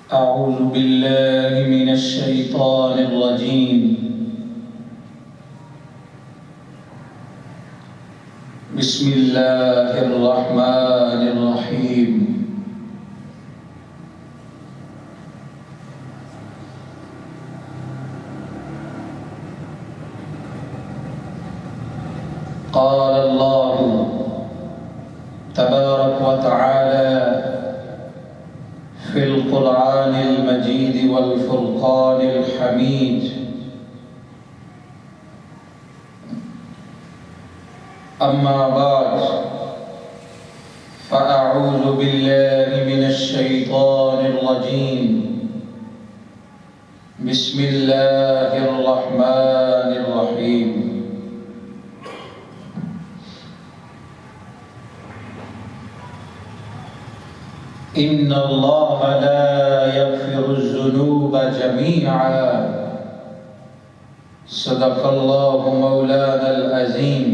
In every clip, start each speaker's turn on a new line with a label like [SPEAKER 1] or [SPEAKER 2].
[SPEAKER 1] أعوذ بالله من الشيطان الرجيم. بسم الله الرحمن الرحيم. قال الله تبارك وتعالى في القرآن المجيد والفرقان الحميد: أما بعد فأعوذ بالله من الشيطان الرجيم. بسم الله الرحمن الرحيم. إن الله لا يغفر الذنوب جميعا. صدق الله مولانا العظيم.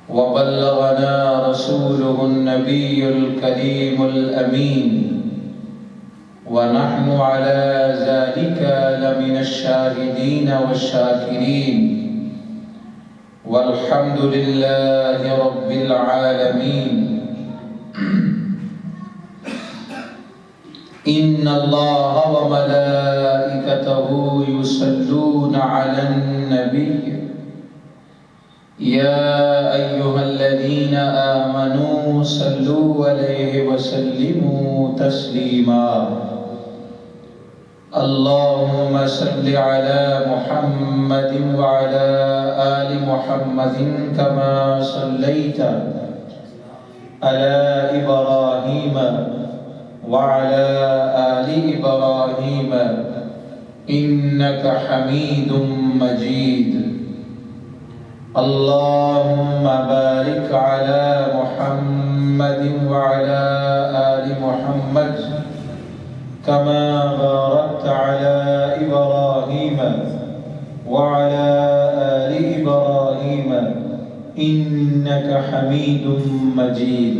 [SPEAKER 1] وبلغنا رسوله النبي الكريم الأمين، ونحن على ذلك لمن الشاهدين والشاكرين، والحمد لله رب العالمين. إن الله وملائكته يصلون على النبي يا أيها الذين آمنوا صلوا عليه وسلموا تسليما. اللهم صل على محمد وعلى آل محمد كما صليت على إبراهيم وعلى آل إبراهيم إنك حميد مجيد. اللهم بارك على محمد وعلى آل محمد كما باركت على إبراهيم وعلى آل إبراهيم إنك حميد مجيد.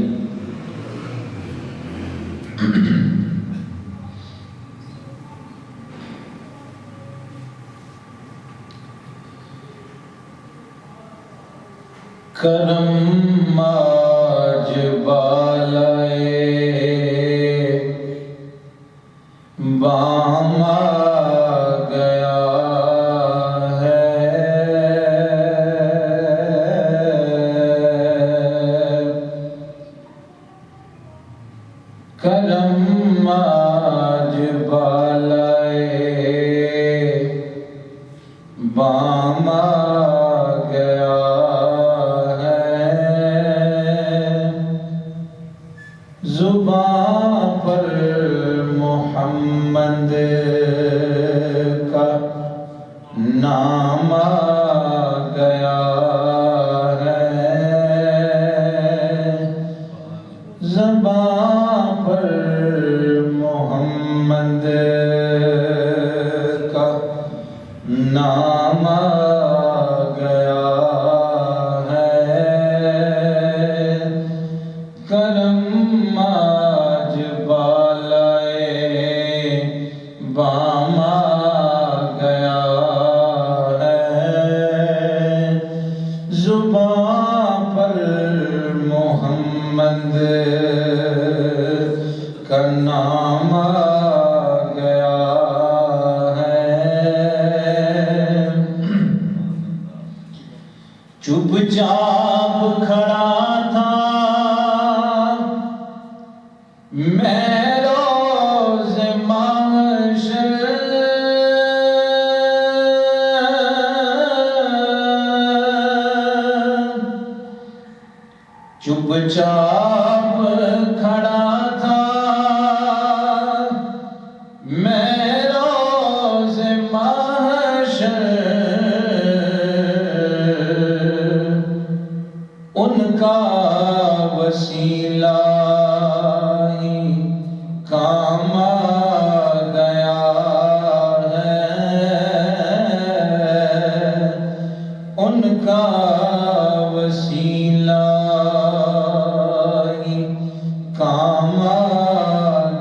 [SPEAKER 1] کرم آج بالائے بام آ گیا ہے، کرم آج بالائے بام آ گیا، زباں پر محمد کا نام آ گیا ہے، زباں پر محمد کا نام آ گیا ہے، کرم آج بالائے بام آ گیا ہے، زباں پر محمد کا نام آ گیا ہے، چپ چاپ کھڑا تھا میں روز محشر، چپ چاپ کھڑا تھا میں روز محشر، ان کا وسیلہ کام آ گیا ہے، ان کا وسیلہ کام آ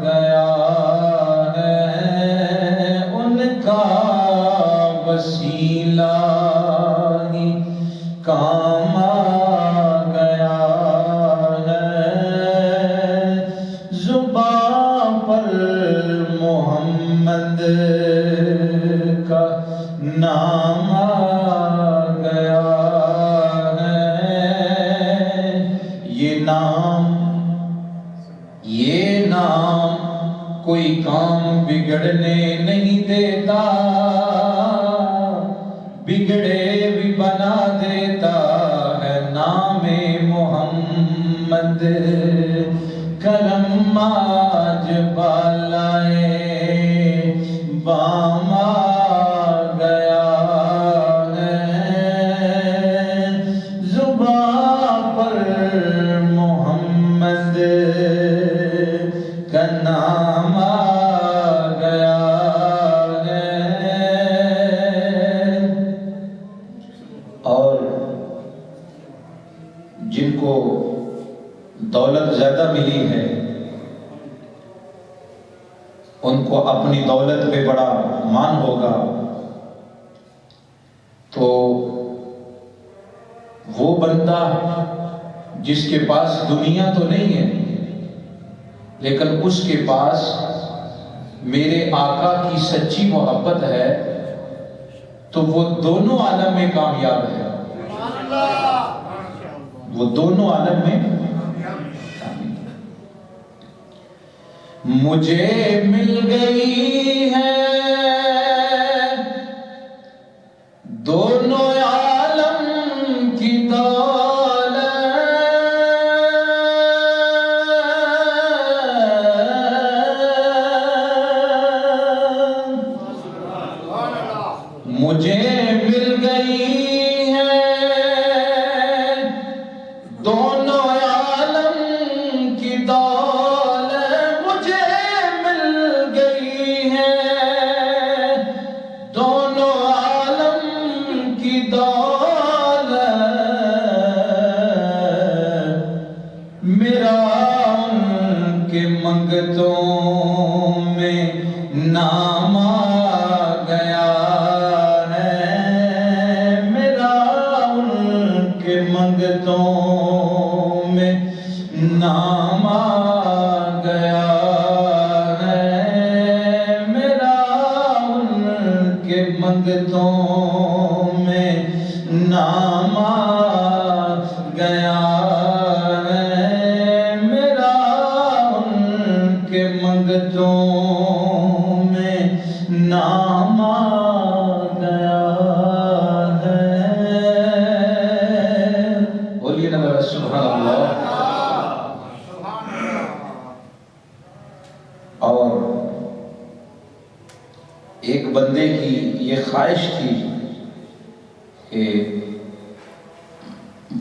[SPEAKER 1] گیا کام آ گیا ہے، زبان پر محمد کا نام آ گیا ہے۔ یہ نام کوئی کام بگڑنے نہیں دیتا، بگڑے بھی بنا دیتا ہے نام محمد۔ کرم آج بالائے بام آ گیا ہے، زبان پر محمد کا نام آ گیا ہے۔ اور جن کو دولت زیادہ ملی ہے ان کو اپنی دولت پہ بڑا مان ہوگا، تو وہ بندہ جس کے پاس دنیا تو نہیں ہے لیکن اس کے پاس میرے آقا کی سچی محبت ہے، تو وہ دونوں عالم میں کامیاب ہے، وہ دونوں عالم میں کامیاب۔ مجھے مل گئی ہے دونوں عالم کی مجھے مل گئی ہے دونوں عالم کی دولت، مجھے مل گئی ہے دونوں عالم کی دولت، میرا ان کے منگتوں میں نام آ گیا، منگتوں میں نام آ گیا ہے، میرا ان کے منگتوں میں نام آ گیا ہے، میرا ان کے منگتوں میں نام آ گیا ہے۔ سبحان اللہ۔ اور ایک بندے کی یہ خواہش تھی کہ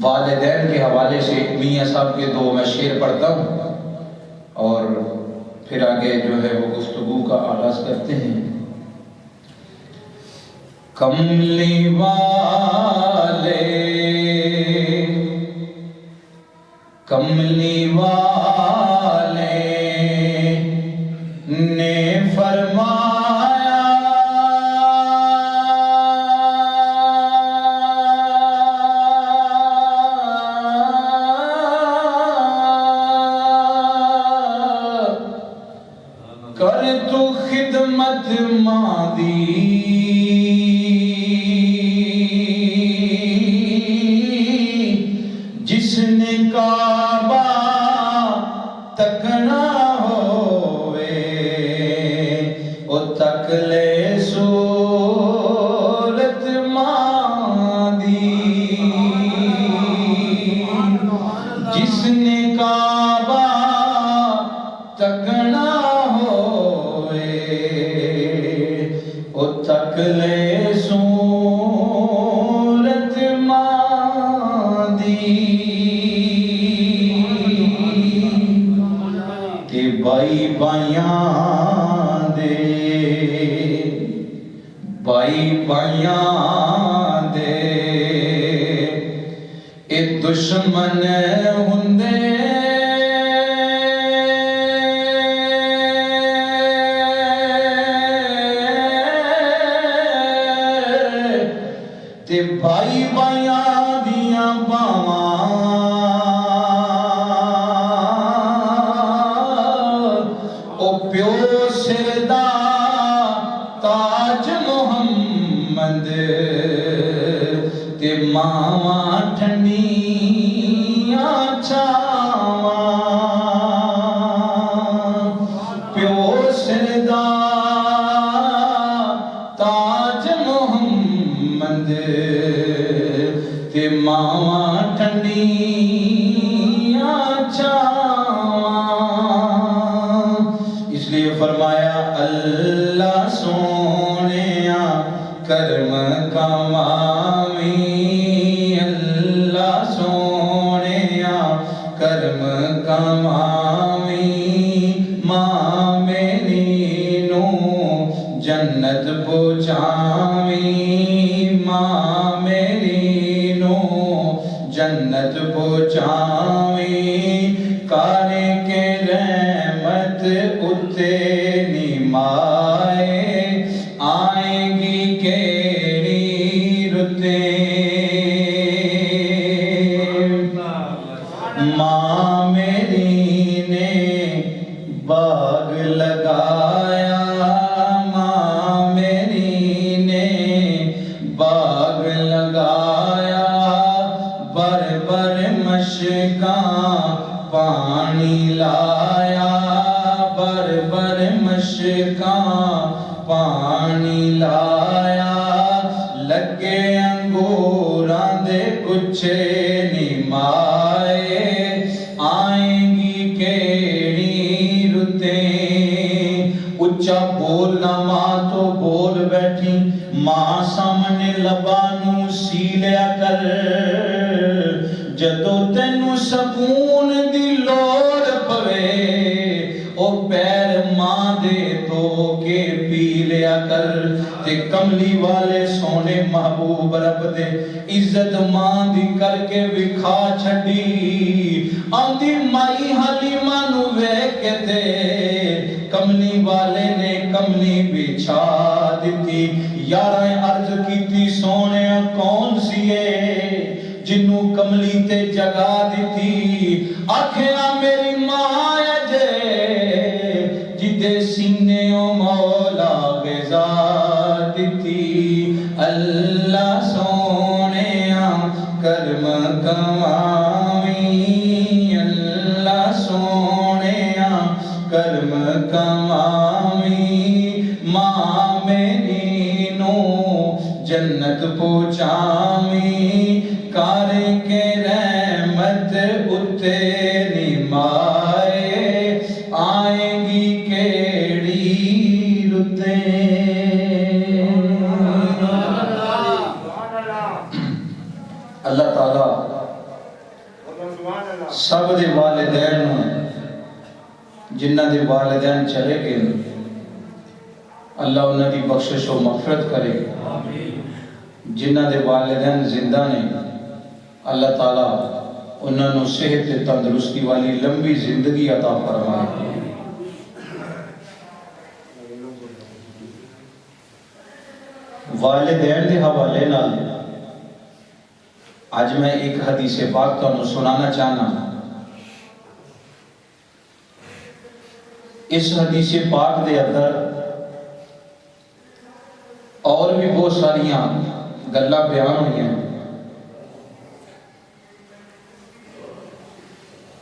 [SPEAKER 1] والدین کے حوالے سے میاں صاحب کے دو میں شعر پڑھتا ہوں اور پھر آگے جو ہے وہ گفتگو کا آغاز کرتے ہیں۔ کملی والے کملی والے نے فرمایا کر تو خدمت مادی جس نے کعبہ تکنا ہوئے او تک لے صورت مادی، جس نے کعبہ تکنا ہوئے او تک لے صورت مادی، کہ بائی بائیاں دے بائی بائیاں دے اے دشمن ہندے تے بھائی بائیاں دی ٹھنڈیاں چھاواں پیو سردا تاج محمد تے ماواں ٹھنڈیاں چھاواں اس لیے فرمایا اللہ سونیا کرم کمامی اللہ سونیا کرم کمامی ماں میری نو جنت پہنچامی ماں میری نو جنت پہنچامی کارے کے رحمت اتے نیمائے آئیں گی کیڑی رتے ماں میری نے باغ لگایا ماں میری نے باغ لگایا بر بر مشکاں پانی لایا بر بر مشکاں پانی لایا لگے انگوراں دے گچھے نیمائے آئیں گی کیڑی رتیں اچھا بولنا ماں تو بول بیٹھی ماں سامنے لبانو سی لیا کر جدو تینو سکون دی لوڑ پوے او پیر ماں دے دو کے پی لیا کر تے کملی والے سونے محبوب رب دے عزت ماں دی کر کے وکھا چھڑی آندی مائی حلیمہ نو ویکھ کے تے کملی والے نے کملی بچھا دیتی یارائیں عرض کیتی سونے کون سی ہے جنوں کملی تے جگا دیتی آکھیاں میری ماں جے جدے سینے او مولا غذا دیتی اللہ سونیاں کرم کمامی اللہ سونیاں کرم کمامی ماں میری نو جنت پہنچامی کار کے رحمت اتے نیمائے آئیں گی کیڑی رتیں اللہ تعالیٰ سب دے والدین جنہ دے والدین چلے گئے اللہ انہاں دی بخشش و مغفرت کرے جنہ دے والدین زندہ نے اللہ تعالیٰ انہاں نو صحت تے تندرستی والی لمبی زندگی عطا فرمائے والدین دے حوالے نال آج میں ایک حدیث پاک تو سنانا چاہنا اس حدیث پاک دے اندر اور بھی بہت ساریاں گلاں بیان ہوئی ہیں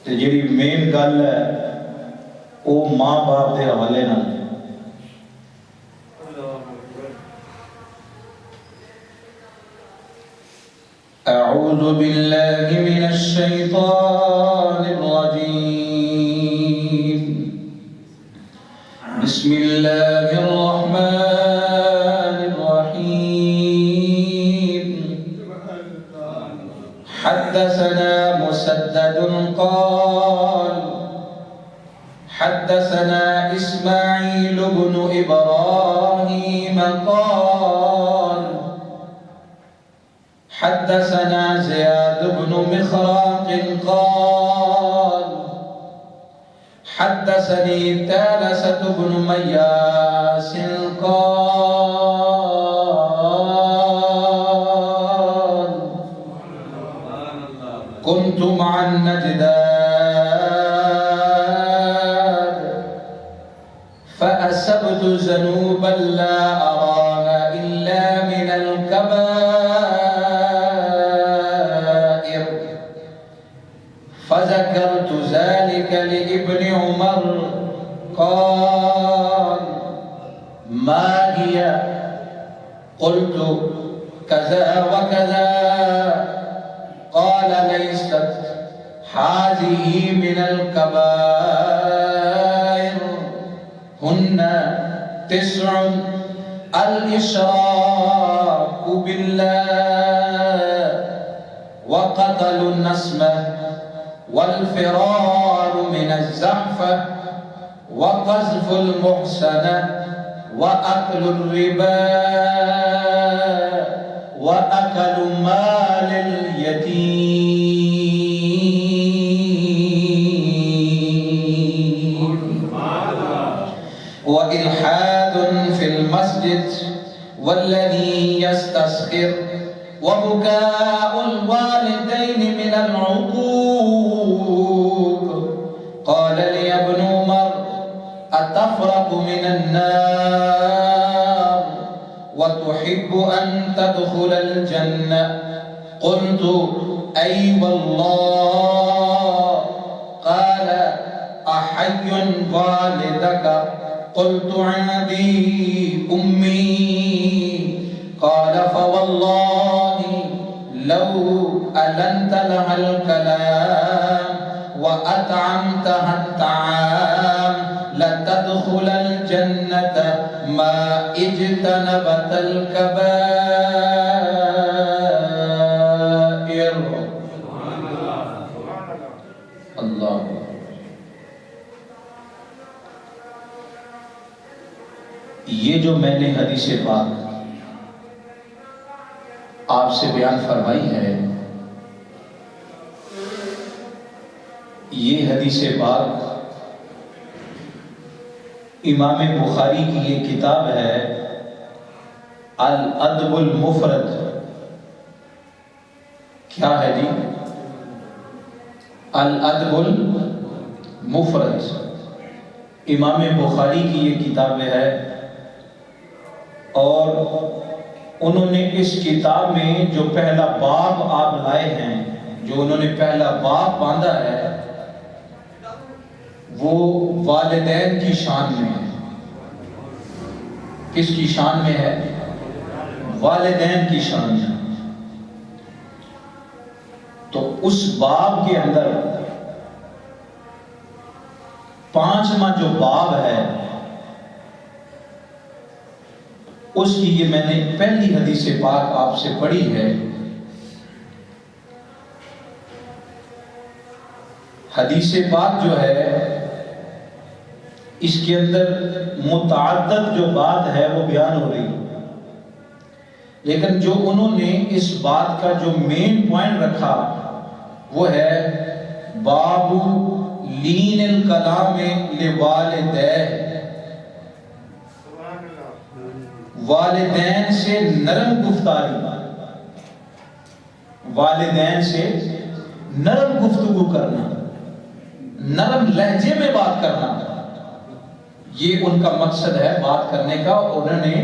[SPEAKER 1] تے جڑی مین گل ہے وہ ماں باپ دے حوالے نال اعوذ باللہ من الشیطان الرجیم بسم اللہ الرحمن الرحیم حدثنا مسدد قال حدثنا اسماعیل بن ابراہیم قال حدثنا زياد بن مخراق قال حدثني تالسة بن مياس قال كنت مع النجداد فأسبت ذنوبا لا أراها إلا من الكبائر فذكرت ذلك لابن عمر قال ما هي قلت كذا وكذا قال ليست هذه من الكبائر هن 9 الإشراك بالله وقتل النسمة والفرار من الزحفة وقذف المحسنة وأكل الربا وأكل مال اليتيم وإلحاد في المسجد والذي يستسخر وبكاء الوالدين من العقوق. قال لي ابن عمر أتفرق من النار وتحب أن تدخل الجنة؟ قلت أي والله. قال أحي والدك؟ قلت عندي أمي. قال فوالله لو ألنت لها الكلام وأطعمتها الطعام لتدخل الجنة ما اجتنبت الكبائر. اللہ یہ جو میں نے حدیث پاک آپ سے بیان فرمائی ہے، یہ حدیث پاک امام بخاری کی یہ کتاب ہے الادب المفرد. کیا ہے جی؟ الادب المفرد امام بخاری کی یہ کتاب ہے، اور انہوں نے اس کتاب میں جو پہلا باب آپ لائے ہیں، جو انہوں نے پہلا باب باندھا ہے، وہ والدین کی شان میں ہے. کس کی شان میں ہے؟ والدین کی شان میں. تو اس باب کے اندر 5واں جو باب ہے، اس کی یہ میں نے پہلی حدیث پاک آپ سے پڑھی ہے. حدیث پاک جو ہے اس کے اندر متعدد جو بات ہے وہ بیان ہو رہی ہے، لیکن جو انہوں نے اس بات کا جو مین پوائنٹ رکھا وہ ہے باب لین الکلام لوالدیہ، والدین سے نرم گفتاری، والدین سے نرم گفتگو کرنا، نرم لہجے میں بات کرنا، یہ ان کا مقصد ہے بات کرنے کا. انہوں نے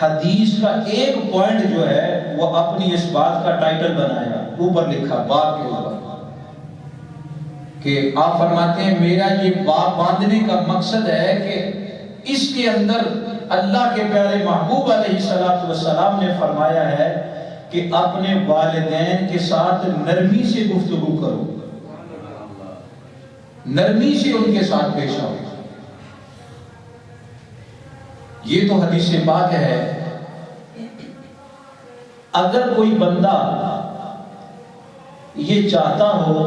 [SPEAKER 1] حدیث کا ایک پوائنٹ جو ہے وہ اپنی اس بات کا ٹائٹل بنایا، اوپر لکھا باب کے اوپر، کہ آپ فرماتے ہیں میرا یہ باب باندھنے کا مقصد ہے کہ اس کے اندر اللہ کے پیارے محبوب علیہ السلام نے فرمایا ہے کہ اپنے والدین کے ساتھ نرمی سے گفتگو کرو، نرمی سے ان کے ساتھ پیش آؤ. یہ تو حدیث پاک ہے. اگر کوئی بندہ یہ چاہتا ہو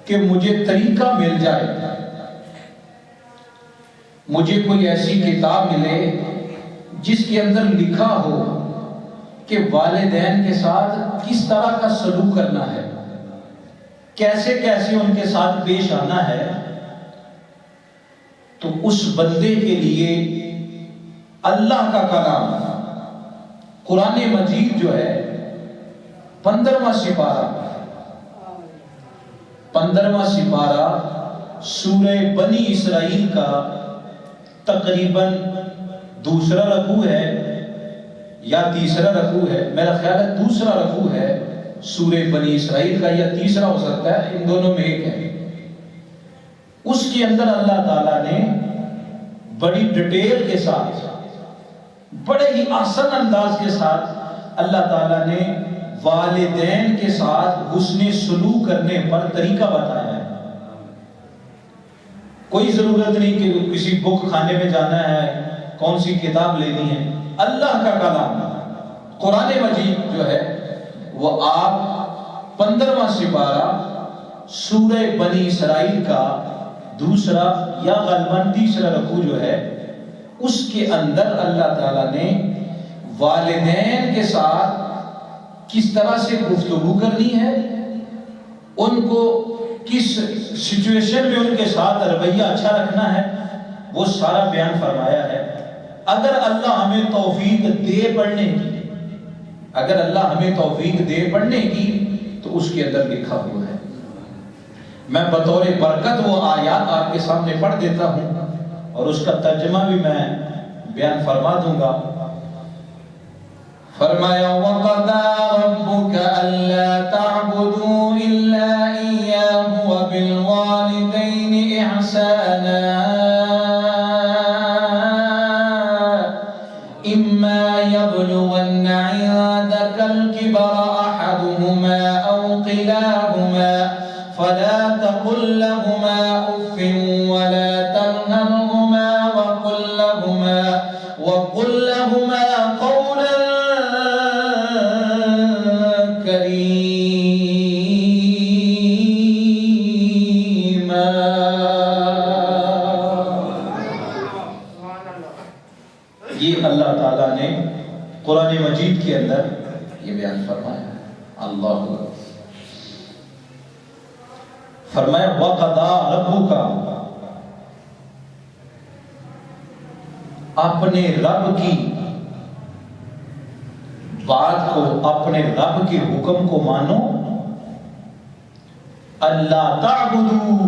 [SPEAKER 1] کہ مجھے طریقہ مل جائے، مجھے کوئی ایسی کتاب ملے جس کے اندر لکھا ہو کہ والدین کے ساتھ کس طرح کا سلوک کرنا ہے، کیسے کیسے ان کے ساتھ پیش آنا ہے، تو اس بندے کے لیے اللہ کا کلام قرآن مجید جو ہے 15واں سپارہ سورہ بنی اسرائیل کا تقریباً 2 رکوع ہے یا 3 رکوع ہے، میرا خیال ہے 2 رکوع ہے. سورہ بنی اسرائیل کا یا تیسرا ہو سکتا ہے، ان دونوں میں ایک ہے۔ اس کے اندر اللہ تعالیٰ نے بڑی ڈیٹیل کے ساتھ، بڑے ہی آسان انداز کے ساتھ اللہ تعالیٰ نے والدین کے ساتھ حسن سلوک کرنے پر طریقہ بتایا ہے۔ کوئی ضرورت نہیں کہ کسی بک خانے میں جانا ہے، کون سی کتاب لینی ہے۔ اللہ کا کلام قرآن مجید جو ہے وہ آپ 15واں سپارہ سورہ بنی اسرائیل کا دوسرا یا غالباً تیسرا رکوع جو ہے، اس کے اندر اللہ تعالیٰ نے والدین کے ساتھ کس طرح سے گفتگو کرنی ہے، ان کو کس سچویشن میں ان کے ساتھ رویہ اچھا رکھنا ہے، وہ سارا بیان فرمایا ہے۔ اگر اللہ ہمیں توفیق دے پڑھنے کی، اگر اللہ ہمیں توفیق دے پڑھنے کی، تو اس کے اندر لکھا ہوا ہے۔ میں بطور برکت وہ آیات آپ کے سامنے پڑھ دیتا ہوں اور اس کا ترجمہ بھی میں بیان فرما دوں گا۔ فرمایا وَقَضَىٰ رَبُّكَ أَلَّا تَعْبُدُوا إِلَّا إِيَّاهُ وَبِالْوَالِدَيْنِ إِحْسَانًا إِمَّا يَبْلُغَنَّ عِندَكَ الْكِبَرَ أَحَدُهُمَا أَوْ كِلَاهُمَا فَلَا تَقُل لَّهُمَا أُفٍّ وَلَا تَنْهَرْهُمَا وَقُل لَّهُمَا قَوْلًا یہ اللہ تعالیٰ نے قرآن مجید کے اندر یہ بیان فرمایا۔ اللہ فرمایا وَقَضَىٰ رَبُّكَ، اپنے رب کی بات کو، اپنے رب کے حکم کو مانو۔ اللہ تعبدو،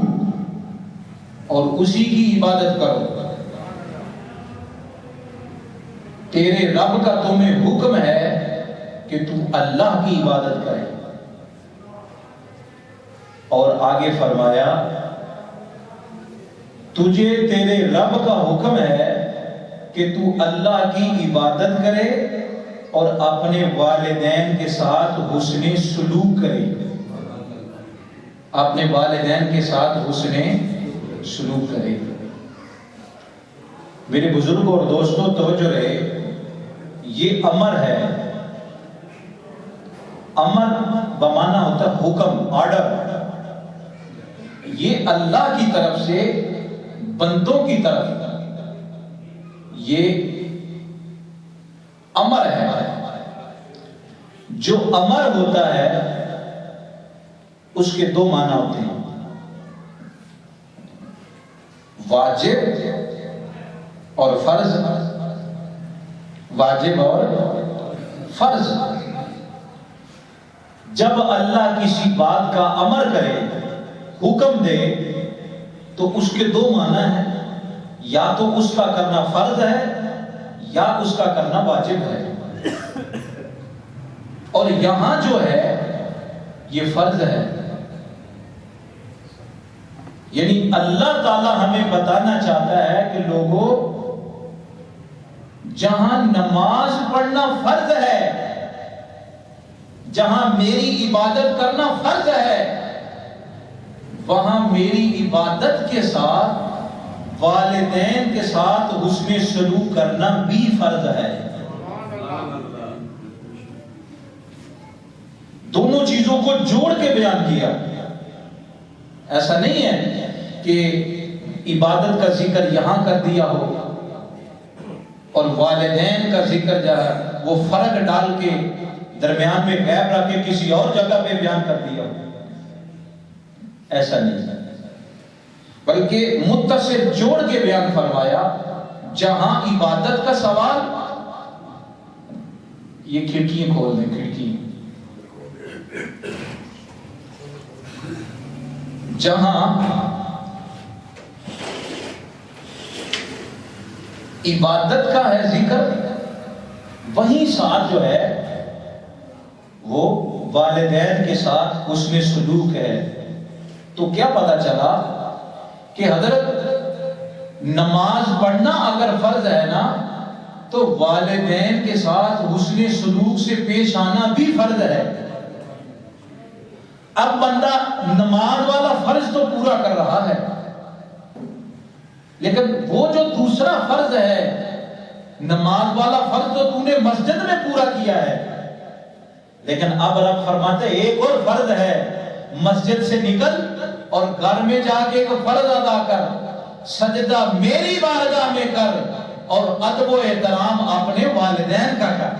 [SPEAKER 1] اور اسی کی عبادت کرو۔ تیرے رب کا تمہیں حکم ہے کہ تم اللہ کی عبادت کرے۔ اور آگے فرمایا تجھے تیرے رب کا حکم ہے کہ تو اللہ کی عبادت کرے اور اپنے والدین کے ساتھ حسن سلوک کرے، اپنے والدین کے ساتھ حسن سلوک کرے۔ میرے بزرگوں اور دوستوں توجہ رہے، یہ امر ہے۔ امر بمانا ہوتا ہے حکم، آرڈر۔ یہ اللہ کی طرف سے بندوں کی طرف یہ امر ہے۔ جو امر ہوتا ہے اس کے دو معنی ہوتے ہیں، واجب اور فرض۔ واجب اور فرض۔ جب اللہ کسی بات کا امر کرے، حکم دے، تو اس کے دو معنی ہیں، یا تو اس کا کرنا فرض ہے یا اس کا کرنا واجب ہے۔ اور یہاں جو ہے یہ فرض ہے، یعنی اللہ تعالی ہمیں بتانا چاہتا ہے کہ لوگوں، جہاں نماز پڑھنا فرض ہے، جہاں میری عبادت کرنا فرض ہے، وہاں میری عبادت کے ساتھ والدین کے ساتھ حسن سلوک کرنا بھی فرض ہے۔ دونوں چیزوں کو جوڑ کے بیان کیا۔ ایسا نہیں ہے کہ عبادت کا ذکر یہاں کر دیا ہو اور والدین کا ذکر جو ہے وہ فرق ڈال کے درمیان میں غیب رکھ کے کسی اور جگہ پہ بیان کر دیا ہو۔ ایسا نہیں، بلکہ متصل جوڑ کے بیان فرمایا۔ جہاں عبادت کا سوال، یہ کھڑکیاں کھول دیں، کھڑکی، جہاں عبادت کا ہے ذکر، وہیں ساتھ جو ہے وہ والدین کے ساتھ حسن سلوک ہے، تو کیا پتا چلا کہ حضرت نماز پڑھنا اگر فرض ہے نا تو والدین کے ساتھ حسن سلوک سے پیش آنا بھی فرض ہے۔ اب بندہ نماز والا فرض تو پورا کر رہا ہے، لیکن وہ جو دوسرا فرض ہے، نماز والا فرض تو تو نے مسجد میں پورا کیا ہے، لیکن اب رب فرماتے ایک اور فرض ہے، مسجد سے نکل اور گھر میں جا کے ایک فرض ادا کر، سجدہ میری بارگاہ میں کر اور ادب و احترام اپنے والدین کا کر۔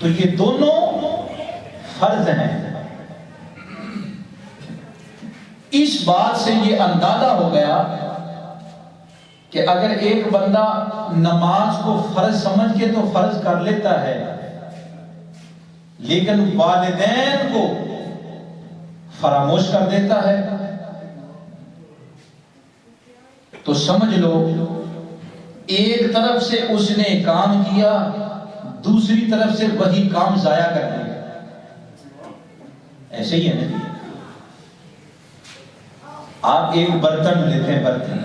[SPEAKER 1] تو یہ دونوں فرض ہیں۔ اس بات سے یہ اندازہ ہو گیا کہ اگر ایک بندہ نماز کو فرض سمجھ کے تو فرض کر لیتا ہے، لیکن والدین کو فراموش کر دیتا ہے، تو سمجھ لو ایک طرف سے اس نے کام کیا، دوسری طرف سے وہی کام ضائع کر دیا۔ ایسے ہی ہے نا، آپ ایک برتن لیتے ہیں، برتن،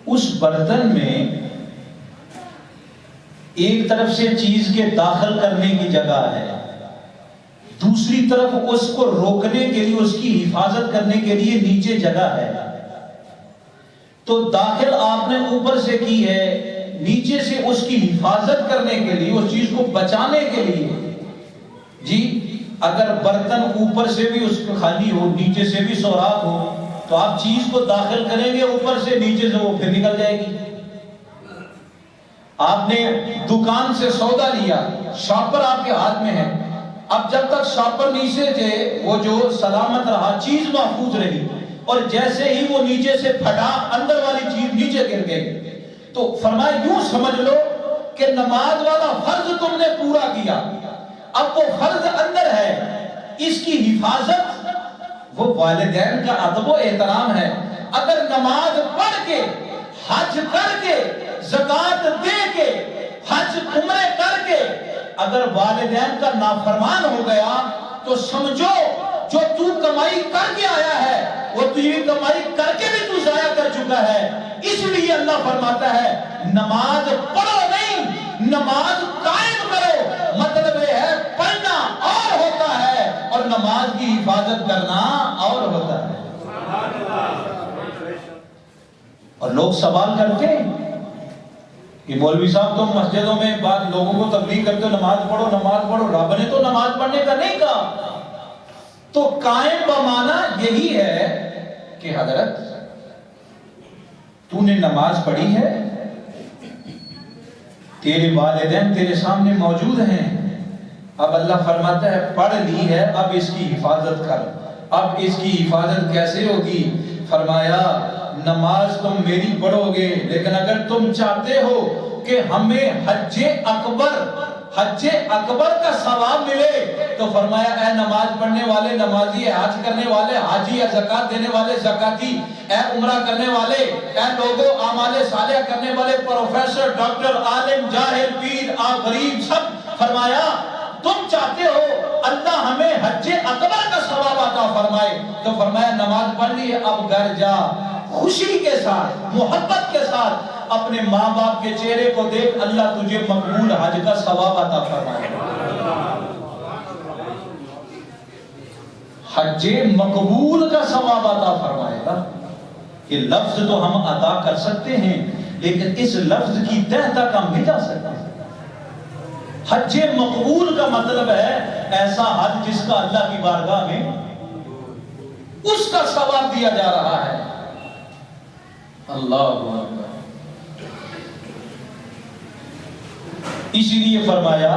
[SPEAKER 1] اس برتن میں ایک طرف سے چیز کے داخل کرنے کی جگہ ہے، دوسری طرف اس کو روکنے کے لیے، اس کی حفاظت کرنے کے لیے نیچے جگہ ہے۔ تو داخل آپ نے اوپر سے کی ہے، نیچے سے اس کی حفاظت کرنے کے لیے، اس چیز کو بچانے کے لیے۔ جی اگر برتن اوپر سے بھی اس کو خالی ہو، نیچے سے بھی سوراخ ہو، تو آپ چیز کو داخل کریں گے اوپر سے، نیچے سے وہ پھر نکل جائے گی۔ آپ نے دکان سے سودا لیا، شاپر آپ کے ہاتھ میں ہے، اب جب تک شاپر نیچے تھے وہ جو سلامت رہا، چیز محفوظ رہی، اور جیسے ہی وہ نیچے سے پھٹا، اندر والی چیز نیچے گر گئی۔ تو فرمایا یوں سمجھ لو کہ نماز والا فرض تم نے پورا کیا، اب وہ فرض اندر ہے، اس کی حفاظت وہ والدین کا ادب و احترام ہے۔ اگر نماز پڑھ کے، حج کر کے، زکات دے کے، حج عمرے کر کے اگر والدین کا نافرمان ہو گیا تو سمجھو جو تو کمائی کر کے آیا ہے وہ تجھے کمائی کر کے بھی تو ضائع کر چکا ہے۔ اس لیے اللہ فرماتا ہے نماز پڑھو نہیں، نماز قائم کرو۔ مطلب یہ ہے پڑھنا اور ہوتا ہے اور نماز کی حفاظت کرنا اور ہوتا ہے۔ اور لوگ سوال کرتے ہیں کہ مولوی صاحب تم مسجدوں میں بعض لوگوں کو تبلیغ کرتے ہو نماز پڑھو نماز پڑھو، رب نے تو نماز پڑھنے کا نہیں کہا۔ تو قائم بمعنی یہی ہے کہ حضرت تو نے نماز پڑھی ہے، تیرے والدین تیرے سامنے موجود ہیں، اب اللہ فرماتا ہے پڑھ لی ہے، اب اس کی حفاظت کر۔ اب اس کی حفاظت کیسے ہوگی؟ فرمایا نماز تم میری پڑھو گے، لیکن اگر تم چاہتے ہو کہ ہمیں حج اکبر کا ثواب ملے تو فرمایا اے نماز پڑھنے والے نمازی، اے حج کرنے والے حاجی، اے زکات دینے والے زکاتی، اے عمرہ کرنے والے، اے لوگوں اعمال صالحہ کرنے والے، پروفیسر، ڈاکٹر، عالم، جاہل، پیر، غریب، سب، فرمایا تم چاہتے ہو اللہ ہمیں حج اکبر کا ثواب عطا فرمائے تو فرمایا نماز پڑھ لی ہے، اب گھر جا، خوشی کے ساتھ، محبت کے ساتھ اپنے ماں باپ کے چہرے کو دیکھ، اللہ تجھے مقبول حج کا ثواب عطا فرمائے۔ حج مقبول کا ثواب عطا فرمائے گا۔ یہ لفظ تو ہم ادا کر سکتے ہیں لیکن اس لفظ کی تہ تک ہم نہیں جا سکتے۔ حج مقبول کا مطلب ہے ایسا حج جس کا اللہ کی بارگاہ میں اس کا ثواب دیا جا رہا ہے۔ اللہ اکبر۔ اسی لیے فرمایا